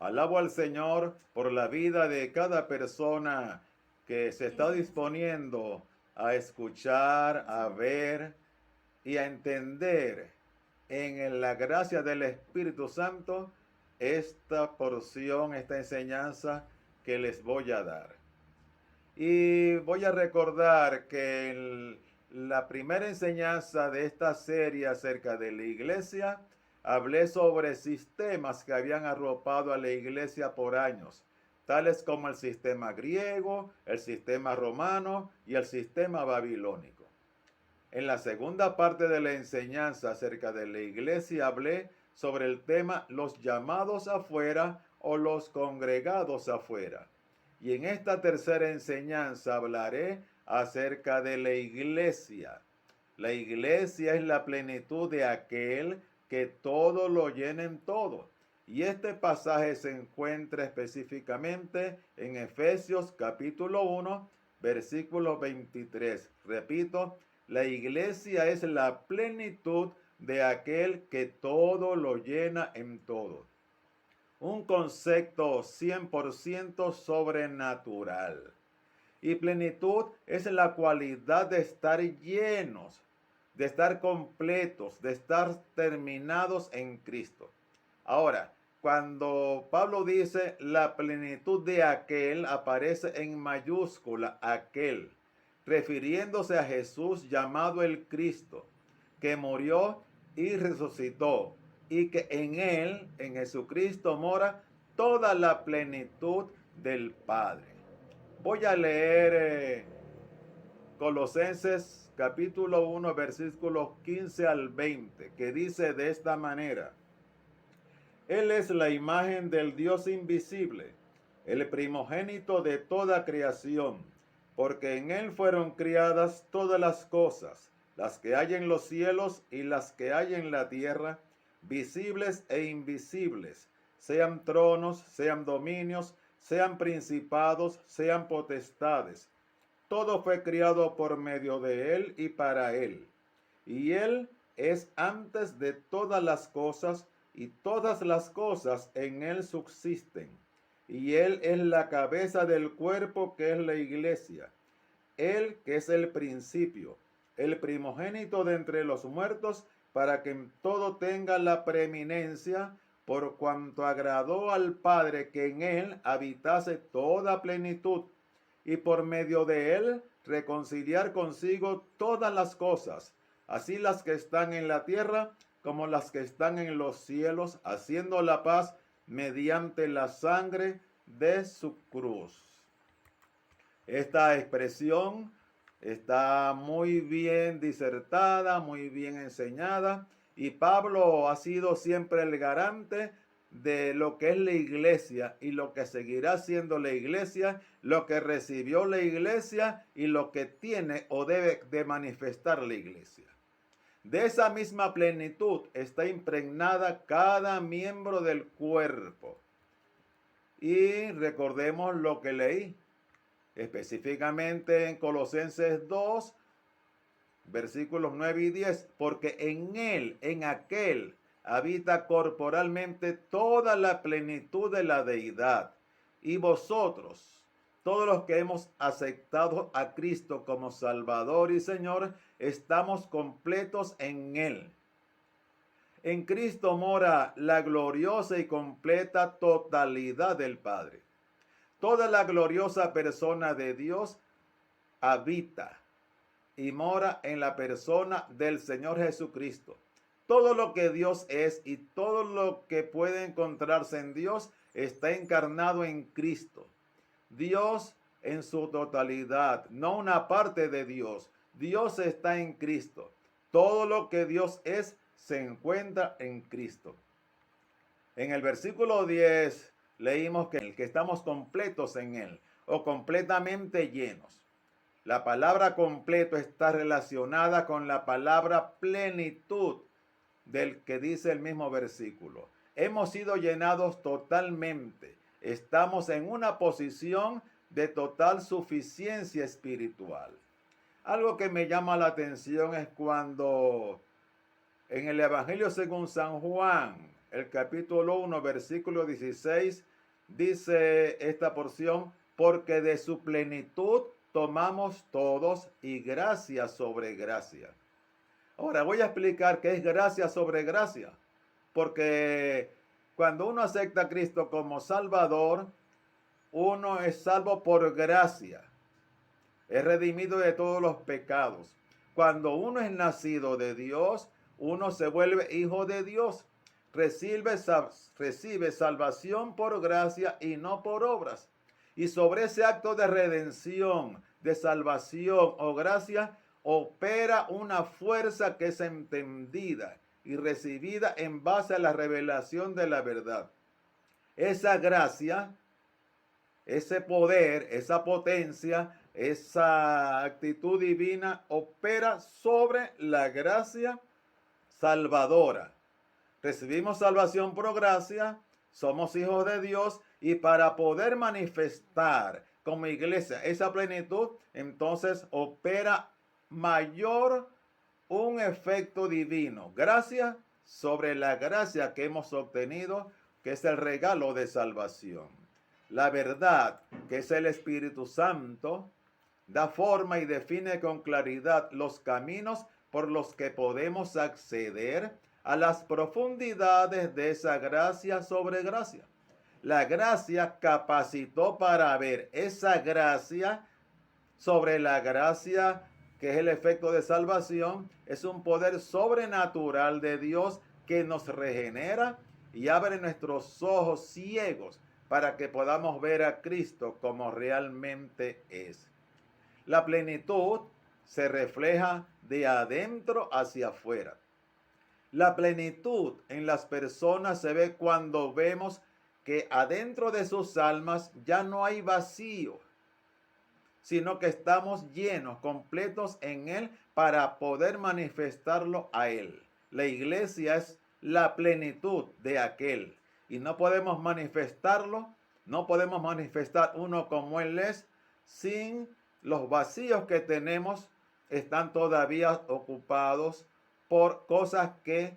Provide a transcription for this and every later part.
Alabo al Señor por la vida de cada persona que se está disponiendo a escuchar, a ver y a entender en la gracia del Espíritu Santo esta porción, esta enseñanza que les voy a dar. Y voy a recordar que la primera enseñanza de esta serie acerca de la iglesia, hablé sobre sistemas que habían arropado a la iglesia por años, tales como el sistema griego, el sistema romano y el sistema babilónico. En la segunda parte de la enseñanza acerca de la iglesia hablé sobre el tema los llamados afuera o los congregados afuera. Y en esta tercera enseñanza hablaré acerca de la iglesia. La iglesia es la plenitud de aquel que todo lo llena en todo. Y este pasaje se encuentra específicamente en Efesios capítulo 1, versículo 23. Repito, la iglesia es la plenitud de aquel que todo lo llena en todo. Un concepto 100% sobrenatural. Y plenitud es la cualidad de estar llenos, de estar completos, de estar terminados en Cristo. Ahora, cuando Pablo dice la plenitud de aquel, aparece en mayúscula aquel, refiriéndose a Jesús llamado el Cristo, que murió y resucitó, y que en él, en Jesucristo, mora toda la plenitud del Padre. Voy a leer Colosenses capítulo 1, versículos 15 al 20, que dice de esta manera: Él es la imagen del Dios invisible, el primogénito de toda creación, porque en Él fueron criadas todas las cosas, las que hay en los cielos y las que hay en la tierra, visibles e invisibles, sean tronos, sean dominios, sean principados, sean potestades. Todo fue criado por medio de Él y para Él. Y Él es antes de todas las cosas, y todas las cosas en Él subsisten. Y Él es la cabeza del cuerpo que es la iglesia. Él que es el principio, el primogénito de entre los muertos, para que en todo tenga la preeminencia, por cuanto agradó al Padre que en Él habitase toda plenitud, y por medio de Él reconciliar consigo todas las cosas, así las que están en la tierra como las que están en los cielos, haciendo la paz mediante la sangre de su cruz. Esta expresión está muy bien disertada, muy bien enseñada, y Pablo ha sido siempre el garante de lo que es la iglesia y lo que seguirá siendo la iglesia, lo que recibió la iglesia y lo que tiene o debe de manifestar la iglesia. De esa misma plenitud está impregnada cada miembro del cuerpo. Y recordemos lo que leí específicamente en Colosenses 2, versículos 9 y 10, porque en él, en aquel, habita corporalmente toda la plenitud de la deidad. Y vosotros, todos los que hemos aceptado a Cristo como Salvador y Señor, estamos completos en él. En Cristo mora la gloriosa y completa totalidad del Padre. Toda la gloriosa persona de Dios habita y mora en la persona del Señor Jesucristo. Todo lo que Dios es y todo lo que puede encontrarse en Dios está encarnado en Cristo. Dios en su totalidad, no una parte de Dios. Dios está en Cristo. Todo lo que Dios es se encuentra en Cristo. En el versículo 10 leímos que estamos completos en Él o completamente llenos. La palabra completo está relacionada con la palabra plenitud del que dice el mismo versículo. Hemos sido llenados totalmente. Estamos en una posición de total suficiencia espiritual. Algo que me llama la atención es cuando en el Evangelio según San Juan, el capítulo 1, versículo 16, dice esta porción, porque de su plenitud tomamos todos y gracia sobre gracia. Ahora voy a explicar qué es gracia sobre gracia, porque cuando uno acepta a Cristo como Salvador, uno es salvo por gracia, es redimido de todos los pecados. Cuando uno es nacido de Dios, uno se vuelve hijo de Dios, recibe salvación por gracia y no por obras. Y sobre ese acto de redención, de salvación o gracia, opera una fuerza que es entendida y recibida en base a la revelación de la verdad. Esa gracia, ese poder, esa potencia, esa actitud divina opera sobre la gracia salvadora. Recibimos salvación por gracia, somos hijos de Dios, y para poder manifestar como iglesia esa plenitud, entonces opera mayor un efecto divino. Gracia sobre la gracia que hemos obtenido, que es el regalo de salvación. La verdad, que es el Espíritu Santo, da forma y define con claridad los caminos por los que podemos acceder a las profundidades de esa gracia sobre gracia. La gracia capacitó para ver esa gracia sobre la gracia, que es el efecto de salvación. Es un poder sobrenatural de Dios que nos regenera y abre nuestros ojos ciegos para que podamos ver a Cristo como realmente es. La plenitud se refleja de adentro hacia afuera. La plenitud en las personas se ve cuando vemos que adentro de sus almas ya no hay vacío, sino que estamos llenos, completos en Él para poder manifestarlo a Él. La iglesia es la plenitud de aquel y no podemos manifestarlo, no podemos manifestar uno como Él es sin los vacíos que tenemos están todavía ocupados por cosas que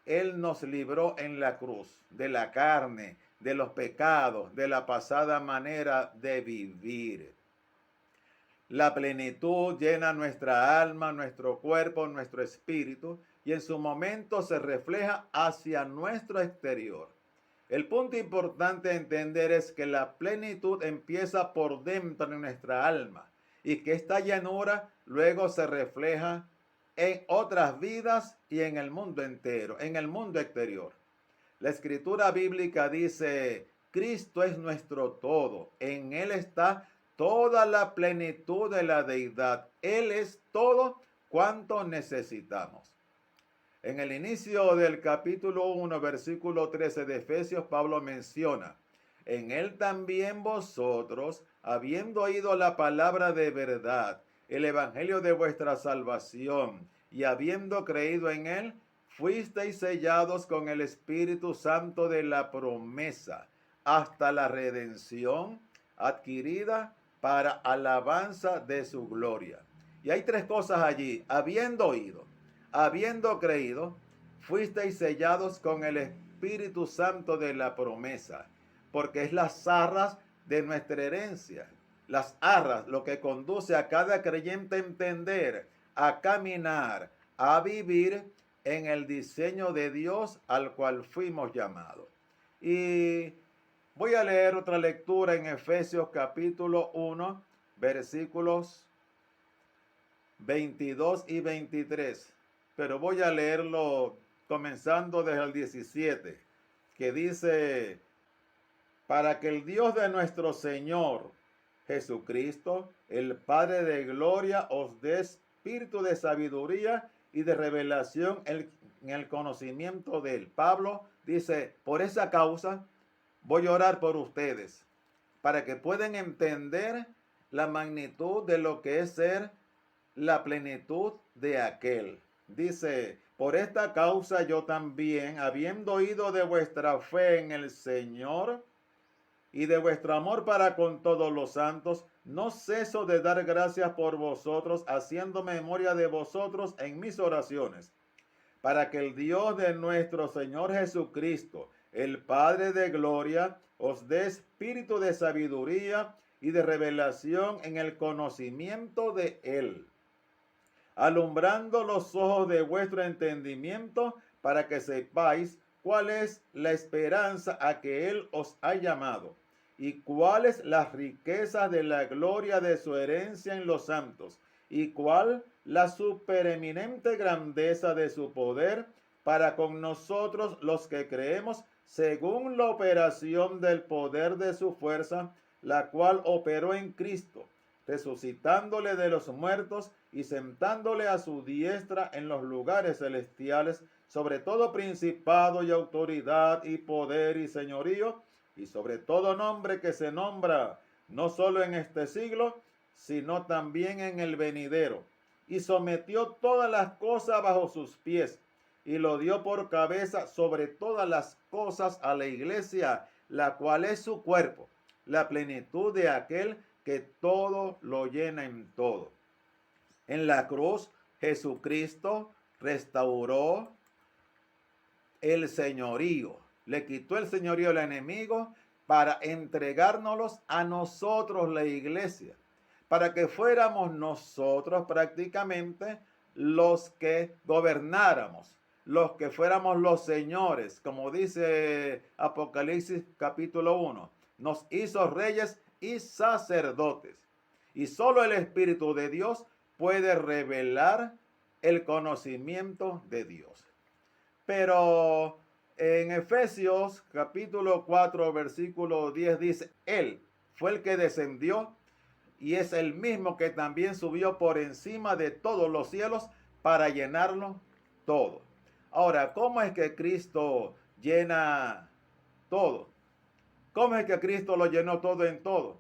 Él nos libró en la cruz, de la carne, de los pecados, de la pasada manera de vivir. La plenitud llena nuestra alma, nuestro cuerpo, nuestro espíritu, y en su momento se refleja hacia nuestro exterior. El punto importante a entender es que la plenitud empieza por dentro de nuestra alma y que esta llanura luego se refleja en otras vidas y en el mundo entero, en el mundo exterior. La escritura bíblica dice, Cristo es nuestro todo, en Él está toda la plenitud de la deidad. Él es todo cuanto necesitamos. En el inicio del capítulo 1, versículo 13 de Efesios, Pablo menciona, en Él también vosotros, habiendo oído la palabra de verdad, el evangelio de vuestra salvación, y habiendo creído en Él, fuisteis sellados con el Espíritu Santo de la promesa, hasta la redención adquirida para alabanza de su gloria. Y hay tres cosas allí, habiendo oído, habiendo creído, fuisteis sellados con el Espíritu Santo de la promesa, porque es las arras de nuestra herencia. Las arras, lo que conduce a cada creyente a entender, a caminar, a vivir en el diseño de Dios al cual fuimos llamados. Y voy a leer otra lectura en Efesios capítulo 1, versículos 22 y 23. Pero voy a leerlo comenzando desde el 17, que dice, para que el Dios de nuestro Señor Jesucristo, el Padre de gloria, os dé espíritu de sabiduría y de revelación en el conocimiento de Él. Pablo dice, por esa causa voy a orar por ustedes, para que puedan entender la magnitud de lo que es ser la plenitud de aquel. Dice, por esta causa yo también, habiendo oído de vuestra fe en el Señor y de vuestro amor para con todos los santos, no ceso de dar gracias por vosotros, haciendo memoria de vosotros en mis oraciones, para que el Dios de nuestro Señor Jesucristo, el Padre de gloria, os dé espíritu de sabiduría y de revelación en el conocimiento de Él, alumbrando los ojos de vuestro entendimiento para que sepáis cuál es la esperanza a que Él os ha llamado y cuáles las riquezas de la gloria de su herencia en los santos y cuál la supereminente grandeza de su poder para con nosotros los que creemos según la operación del poder de su fuerza, la cual operó en Cristo, resucitándole de los muertos y sentándole a su diestra en los lugares celestiales, sobre todo principado y autoridad y poder y señorío, y sobre todo nombre que se nombra, no solo en este siglo, sino también en el venidero. Y sometió todas las cosas bajo sus pies, y lo dio por cabeza sobre todas las cosas a la iglesia, la cual es su cuerpo, la plenitud de aquel que todo lo llena en todo. En la cruz, Jesucristo restauró el señorío, le quitó el señorío al enemigo para entregárnoslos a nosotros, la iglesia, para que fuéramos nosotros prácticamente los que gobernáramos, los que fuéramos los señores, como dice Apocalipsis capítulo 1, nos hizo reyes y sacerdotes. Y solo el Espíritu de Dios puede revelar el conocimiento de Dios. Pero en Efesios capítulo 4 versículo 10 dice, Él fue el que descendió y es el mismo que también subió por encima de todos los cielos para llenarlo todo. Ahora, ¿cómo es que Cristo llena todo? ¿Cómo es que Cristo lo llenó todo en todo?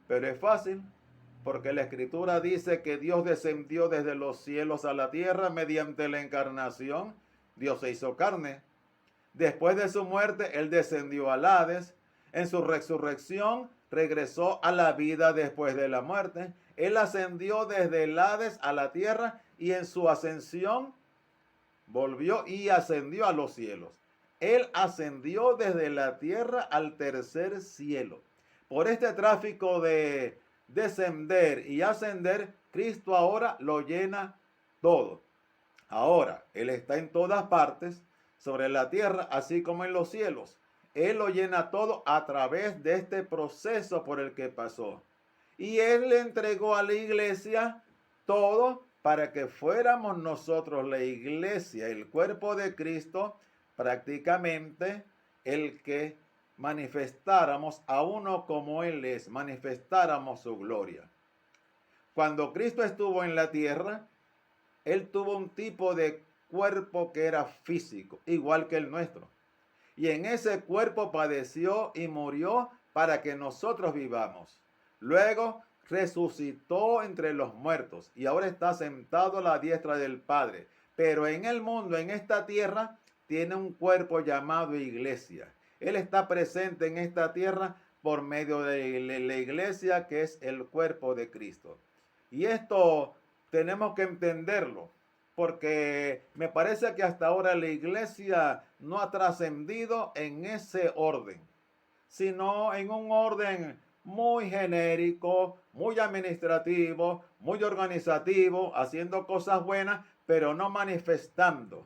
Pero es fácil, porque la Escritura dice que Dios descendió desde los cielos a la tierra mediante la encarnación. Dios se hizo carne. Después de su muerte, Él descendió al Hades. En su resurrección, regresó a la vida después de la muerte. Él ascendió desde el Hades a la tierra y en su ascensión volvió y ascendió a los cielos. Él ascendió desde la tierra al tercer cielo. Por este tráfico de descender y ascender, Cristo ahora lo llena todo. Ahora, Él está en todas partes, sobre la tierra, así como en los cielos. Él lo llena todo a través de este proceso por el que pasó. Y Él le entregó a la iglesia todo para que fuéramos nosotros, la iglesia, el cuerpo de Cristo, prácticamente el que manifestáramos a uno como Él es, manifestáramos su gloria. Cuando Cristo estuvo en la tierra, Él tuvo un tipo de cuerpo que era físico, igual que el nuestro. Y en ese cuerpo padeció y murió para que nosotros vivamos. Luego resucitó entre los muertos y ahora está sentado a la diestra del Padre. Pero en el mundo, en esta tierra, tiene un cuerpo llamado iglesia. Él está presente en esta tierra por medio de la iglesia, que es el cuerpo de Cristo. Y esto tenemos que entenderlo, porque me parece que hasta ahora la iglesia no ha trascendido en ese orden, sino en un orden muy genérico, muy administrativo, muy organizativo, haciendo cosas buenas, pero no manifestando,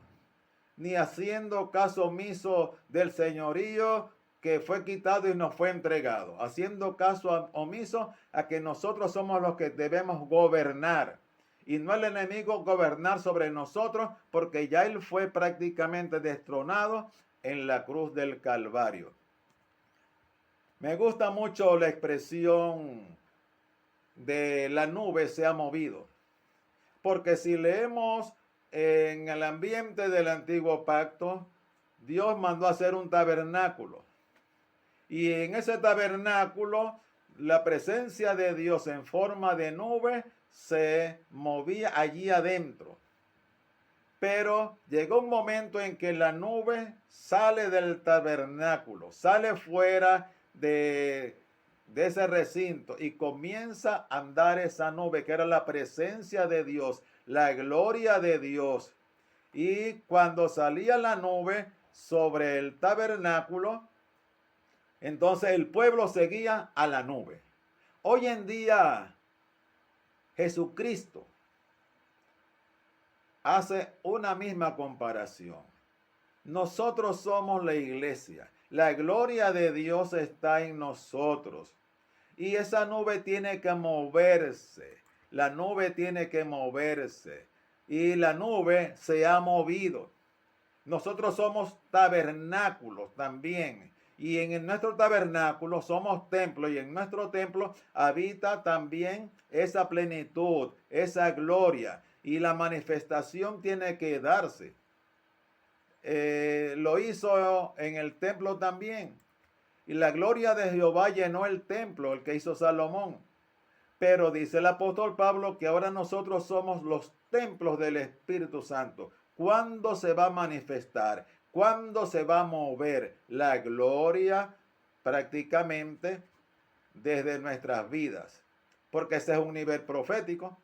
ni haciendo caso omiso del señorío que fue quitado y nos fue entregado, haciendo caso omiso a que nosotros somos los que debemos gobernar y no el enemigo gobernar sobre nosotros, porque ya él fue prácticamente destronado en la cruz del Calvario. Me gusta mucho la expresión de la nube se ha movido, porque si leemos en el ambiente del antiguo pacto, Dios mandó a hacer un tabernáculo. Y en ese tabernáculo, la presencia de Dios en forma de nube se movía allí adentro. Pero llegó un momento en que la nube sale del tabernáculo, sale fuera de ese recinto y comienza a andar esa nube que era la presencia de Dios, la gloria de Dios. Y cuando salía la nube sobre el tabernáculo, Entonces el pueblo seguía a la nube. Hoy en día Jesucristo hace una misma comparación. Nosotros somos la iglesia. La gloria de Dios está en nosotros. Y esa nube tiene que moverse. La nube tiene que moverse. Y la nube se ha movido. Nosotros somos tabernáculos también. Y en nuestro tabernáculo somos templos. Y en nuestro templo habita también esa plenitud, esa gloria. Y la manifestación tiene que darse. Lo hizo en el templo también. Y la gloria de Jehová llenó el templo, el que hizo Salomón. Pero dice el apóstol Pablo que ahora nosotros somos los templos del Espíritu Santo. ¿Cuándo se va a manifestar? ¿Cuándo se va a mover la gloria prácticamente desde nuestras vidas? Porque ese es un nivel profético.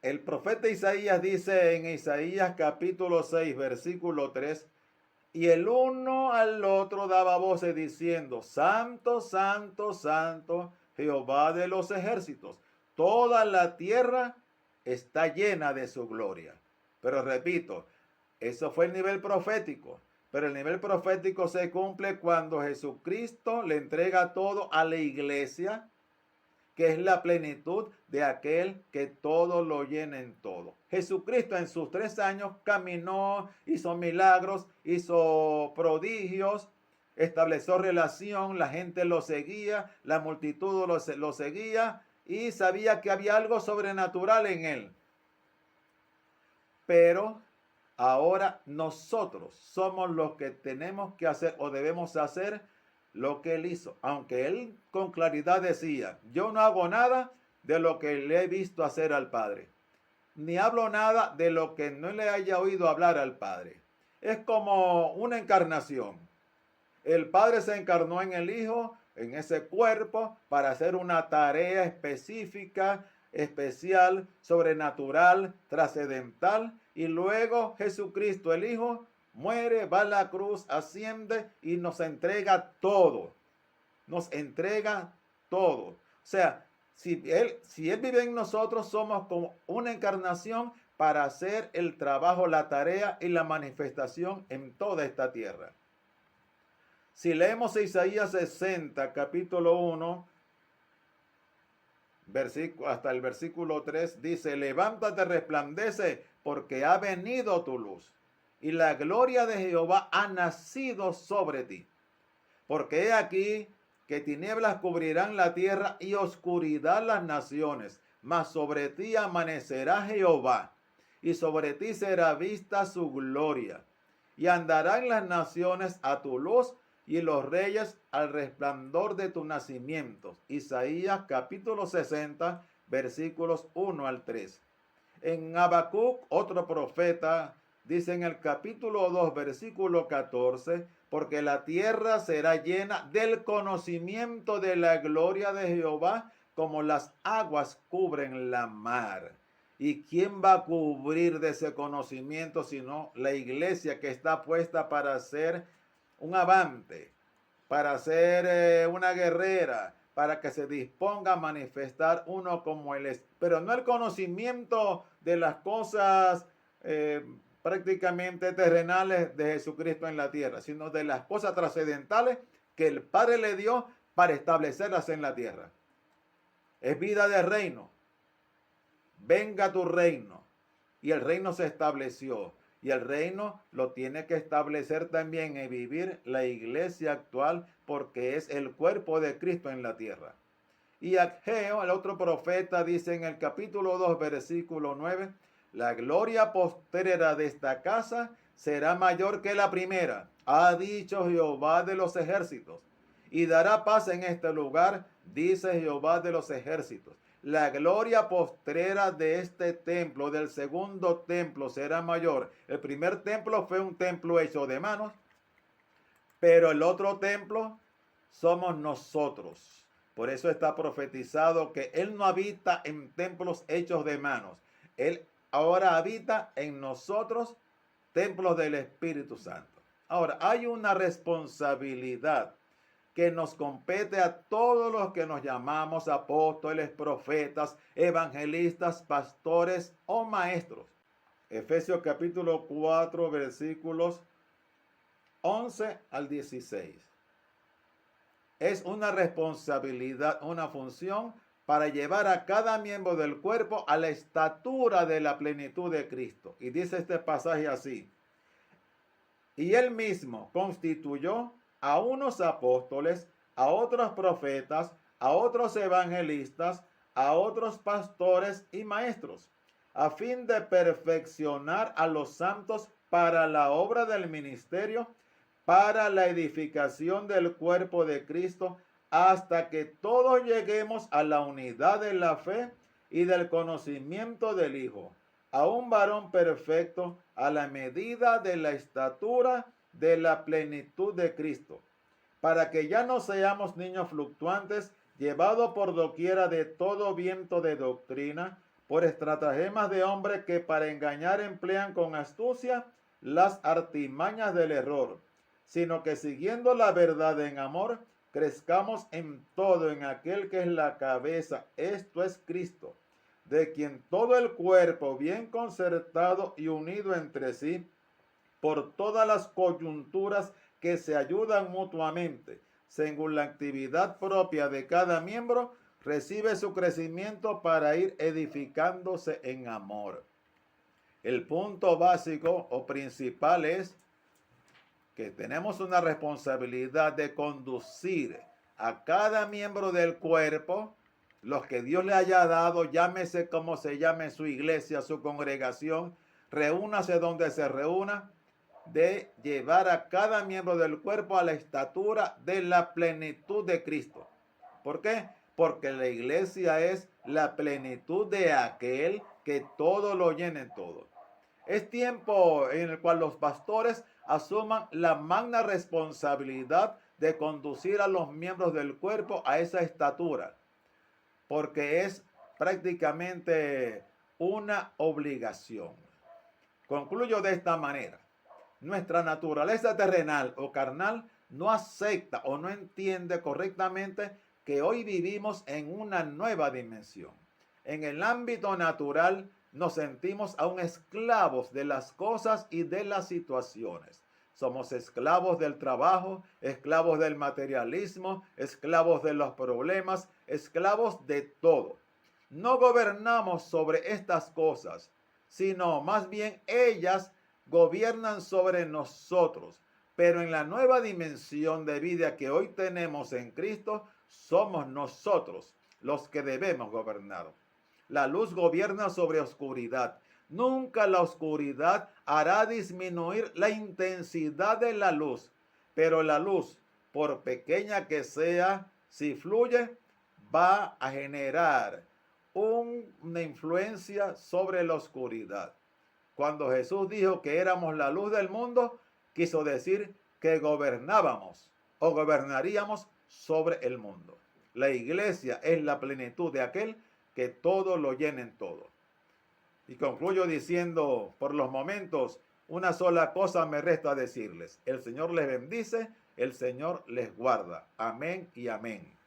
El profeta Isaías dice en Isaías capítulo 6, versículo 3, y el uno al otro daba voces diciendo, Santo, Santo, Santo, Jehová de los ejércitos. Toda la tierra está llena de su gloria. Pero repito, eso fue el nivel profético. Pero el nivel profético se cumple cuando Jesucristo le entrega todo a la iglesia, que es la plenitud de aquel que todo lo llena en todo. Jesucristo en sus 3 años caminó, hizo milagros, hizo prodigios, estableció relación, la gente lo seguía, la multitud lo seguía y sabía que había algo sobrenatural en él. Pero ahora nosotros somos los que tenemos que hacer o debemos hacer lo que él hizo, aunque él con claridad decía, yo no hago nada de lo que le he visto hacer al Padre, ni hablo nada de lo que no le haya oído hablar al Padre. Es como una encarnación. El Padre se encarnó en el Hijo, en ese cuerpo, para hacer una tarea específica, especial, sobrenatural, trascendental, y luego Jesucristo, el Hijo, muere, va a la cruz, asciende y nos entrega todo. Nos entrega todo. O sea, si él vive en nosotros, somos como una encarnación para hacer el trabajo, la tarea y la manifestación en toda esta tierra. Si leemos Isaías 60, capítulo 1, hasta el versículo 3, dice, levántate, resplandece, porque ha venido tu luz, y la gloria de Jehová ha nacido sobre ti. Porque he aquí que tinieblas cubrirán la tierra y oscuridad las naciones, mas sobre ti amanecerá Jehová, y sobre ti será vista su gloria. Y andarán las naciones a tu luz, y los reyes al resplandor de tu nacimiento. Isaías capítulo 60, versículos 1 al 3. En Habacuc, otro profeta, dice en el capítulo 2, versículo 14, porque la tierra será llena del conocimiento de la gloria de Jehová, como las aguas cubren la mar. ¿Y quién va a cubrir de ese conocimiento sino la iglesia, que está puesta para ser un avante, para ser una guerrera, para que se disponga a manifestar uno como él es? Pero no el conocimiento de las cosas prácticamente terrenales de Jesucristo en la tierra, sino de las cosas trascendentales que el Padre le dio para establecerlas en la tierra. Es vida de reino. Venga tu reino. Y el reino se estableció. Y el reino lo tiene que establecer también y vivir la iglesia actual, porque es el cuerpo de Cristo en la tierra. Y Ageo, el otro profeta, dice en el capítulo 2, versículo 9, la gloria postrera de esta casa será mayor que la primera, ha dicho Jehová de los ejércitos, y dará paz en este lugar, dice Jehová de los ejércitos. La gloria postrera de este templo, del segundo templo, será mayor. El primer templo fue un templo hecho de manos, pero el otro templo somos nosotros. Por eso está profetizado que Él no habita en templos hechos de manos. Él ahora habita en nosotros, templos del Espíritu Santo. Ahora, hay una responsabilidad que nos compete a todos los que nos llamamos apóstoles, profetas, evangelistas, pastores o maestros. Efesios capítulo 4, versículos 11 al 16. Es una responsabilidad, una función para llevar a cada miembro del cuerpo a la estatura de la plenitud de Cristo. Y dice este pasaje así: y él mismo constituyó a unos apóstoles, a otros profetas, a otros evangelistas, a otros pastores y maestros, a fin de perfeccionar a los santos para la obra del ministerio, para la edificación del cuerpo de Cristo, hasta que todos lleguemos a la unidad de la fe y del conocimiento del Hijo, a un varón perfecto, a la medida de la estatura de la plenitud de Cristo, para que ya no seamos niños fluctuantes, llevados por doquiera de todo viento de doctrina, por estratagemas de hombres que para engañar emplean con astucia las artimañas del error, sino que siguiendo la verdad en amor, crezcamos en todo en aquel que es la cabeza, esto es Cristo, de quien todo el cuerpo, bien concertado y unido entre sí, por todas las coyunturas que se ayudan mutuamente, según la actividad propia de cada miembro, recibe su crecimiento para ir edificándose en amor. El punto básico o principal es que tenemos una responsabilidad de conducir a cada miembro del cuerpo, los que Dios le haya dado, llámese como se llame su iglesia, su congregación, reúnase donde se reúna, de llevar a cada miembro del cuerpo a la estatura de la plenitud de Cristo. ¿Por qué? Porque la iglesia es la plenitud de aquel que todo lo llena en todo. Es tiempo en el cual los pastores asuman la magna responsabilidad de conducir a los miembros del cuerpo a esa estatura, porque es prácticamente una obligación. Concluyo de esta manera: nuestra naturaleza terrenal o carnal no acepta o no entiende correctamente que hoy vivimos en una nueva dimensión. En el ámbito natural nos sentimos aún esclavos de las cosas y de las situaciones. Somos esclavos del trabajo, esclavos del materialismo, esclavos de los problemas, esclavos de todo. No gobernamos sobre estas cosas, sino más bien ellas gobiernan sobre nosotros. Pero en la nueva dimensión de vida que hoy tenemos en Cristo, somos nosotros los que debemos gobernar. La luz gobierna sobre oscuridad. Nunca la oscuridad hará disminuir la intensidad de la luz, pero la luz, por pequeña que sea, si fluye, va a generar una influencia sobre la oscuridad. Cuando Jesús dijo que éramos la luz del mundo, quiso decir que gobernábamos o gobernaríamos sobre el mundo. La iglesia es la plenitud de aquel que todo lo llena en todo. Y concluyo diciendo, por los momentos, una sola cosa me resta decirles: el Señor les bendice, el Señor les guarda. Amén y amén.